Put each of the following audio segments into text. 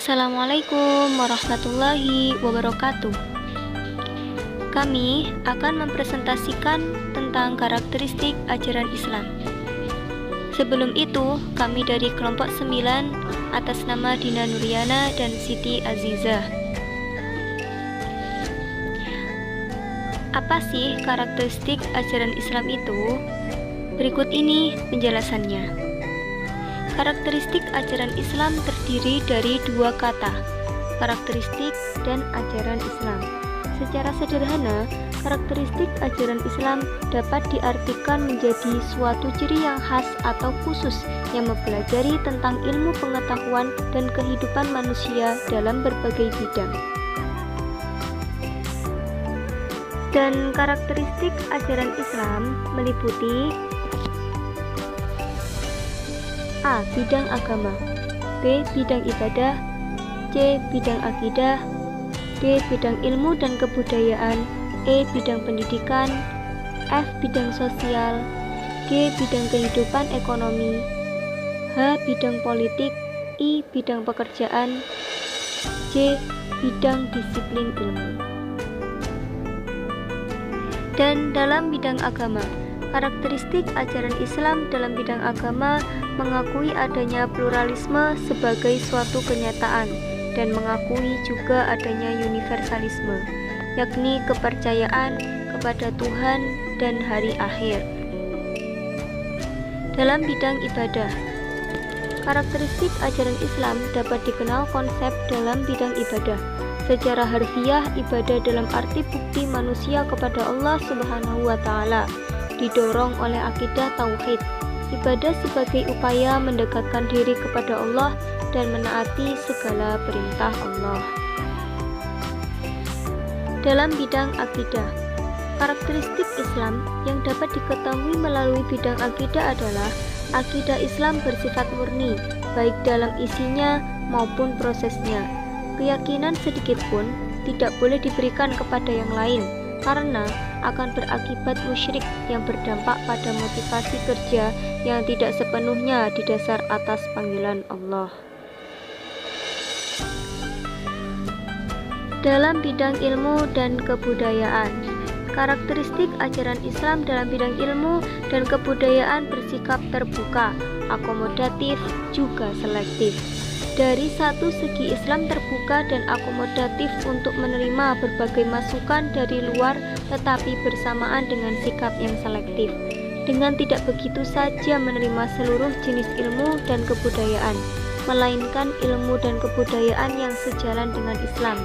Assalamualaikum warahmatullahi wabarakatuh. Kami akan mempresentasikan tentang karakteristik ajaran Islam. Sebelum itu, kami dari kelompok 9 atas nama Dina Nuriana dan Siti Azizah. Apa sih karakteristik ajaran Islam itu? Berikut ini penjelasannya. Karakteristik ajaran Islam terdiri dari dua kata, karakteristik dan ajaran Islam. Secara sederhana, karakteristik ajaran Islam dapat diartikan menjadi suatu ciri yang khas atau khusus yang mempelajari tentang ilmu pengetahuan dan kehidupan manusia dalam berbagai bidang. Dan karakteristik ajaran Islam meliputi A. Bidang agama, B. Bidang ibadah, C. Bidang akidah, D. Bidang ilmu dan kebudayaan, E. Bidang pendidikan, F. Bidang sosial, G. Bidang kehidupan ekonomi, H. Bidang politik, I. Bidang pekerjaan, J. Bidang disiplin ilmu. Dan dalam bidang agama, karakteristik ajaran Islam dalam bidang agama mengakui adanya pluralisme sebagai suatu kenyataan dan mengakui juga adanya universalisme, yakni kepercayaan kepada Tuhan dan hari akhir. Dalam bidang ibadah, karakteristik ajaran Islam dapat dikenal konsep dalam bidang ibadah. Secara harfiah, ibadah dalam arti bukti manusia kepada Allah Subhanahu wa Ta'ala didorong oleh akidah tauhid. Ibadah sebagai upaya mendekatkan diri kepada Allah dan menaati segala perintah Allah. Dalam bidang akidah, karakteristik Islam yang dapat diketahui melalui bidang akidah adalah akidah Islam bersifat murni, baik dalam isinya maupun prosesnya. Keyakinan sedikit pun tidak boleh diberikan kepada yang lain, karena akan berakibat musyrik yang berdampak pada motivasi kerja yang tidak sepenuhnya didasar atas panggilan Allah. Dalam bidang ilmu dan kebudayaan, karakteristik ajaran Islam dalam bidang ilmu dan kebudayaan bersikap terbuka, akomodatif, juga selektif. Dari satu segi, Islam terbuka dan akomodatif untuk menerima berbagai masukan dari luar, tetapi bersamaan dengan sikap yang selektif, dengan tidak begitu saja menerima seluruh jenis ilmu dan kebudayaan, melainkan ilmu dan kebudayaan yang sejalan dengan Islam.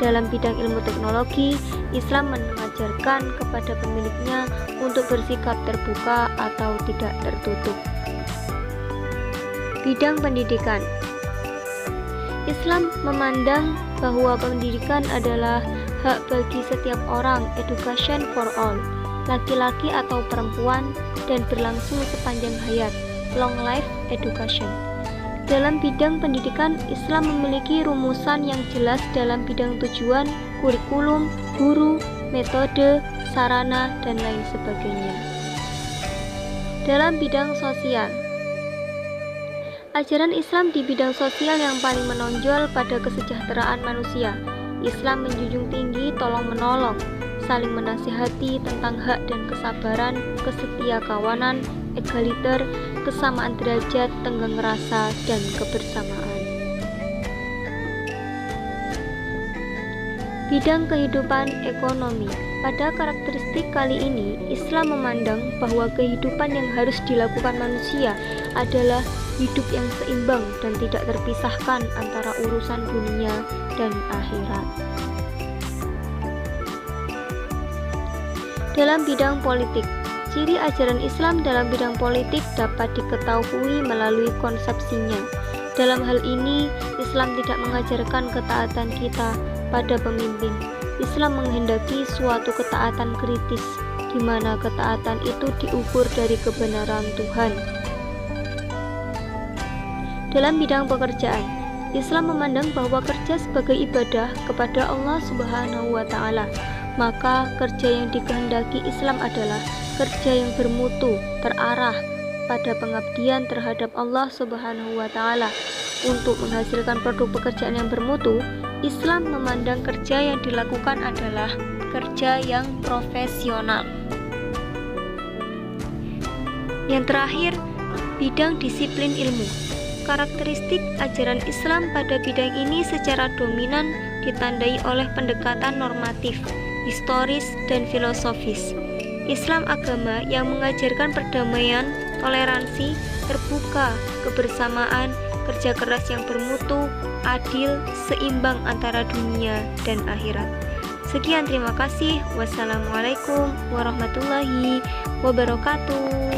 Dalam bidang ilmu teknologi, Islam mengajarkan kepada pemiliknya untuk bersikap terbuka atau tidak tertutup. Bidang pendidikan, Islam memandang bahwa pendidikan adalah hak bagi setiap orang, education for all, laki-laki atau perempuan, dan berlangsung sepanjang hayat, long life education. Dalam bidang pendidikan, Islam memiliki rumusan yang jelas dalam bidang tujuan, kurikulum, guru, metode, sarana, dan lain sebagainya. Dalam bidang sosial, ajaran Islam di bidang sosial yang paling menonjol pada kesejahteraan manusia. Islam menjunjung tinggi tolong-menolong, saling menasihati tentang hak dan kesabaran, kesetiakawanan, egaliter, kesamaan derajat, tenggang rasa, dan kebersamaan. Bidang kehidupan ekonomi. Pada karakteristik kali ini, Islam memandang bahwa kehidupan yang harus dilakukan manusia adalah hidup yang seimbang dan tidak terpisahkan antara urusan dunia dan akhirat. Dalam bidang politik, ciri ajaran Islam dalam bidang politik dapat diketahui melalui konsepsinya. Dalam hal ini, Islam tidak mengajarkan ketaatan kita pada pemimpin. Islam menghendaki suatu ketaatan kritis, di mana ketaatan itu diukur dari kebenaran Tuhan. Dalam bidang pekerjaan, Islam memandang bahwa kerja sebagai ibadah kepada Allah Subhanahu wa Ta'ala. Maka kerja yang dikehendaki Islam adalah kerja yang bermutu, terarah pada pengabdian terhadap Allah Subhanahu wa Ta'ala, untuk menghasilkan produk pekerjaan yang bermutu, Islam memandang kerja yang dilakukan adalah kerja yang profesional. Yang terakhir, bidang disiplin ilmu. Karakteristik ajaran Islam pada bidang ini secara dominan ditandai oleh pendekatan normatif, historis, dan filosofis. Islam agama yang mengajarkan perdamaian, toleransi, terbuka, kebersamaan, kerja keras yang bermutu, adil, seimbang antara dunia dan akhirat. Sekian, terima kasih. Wassalamualaikum warahmatullahi wabarakatuh.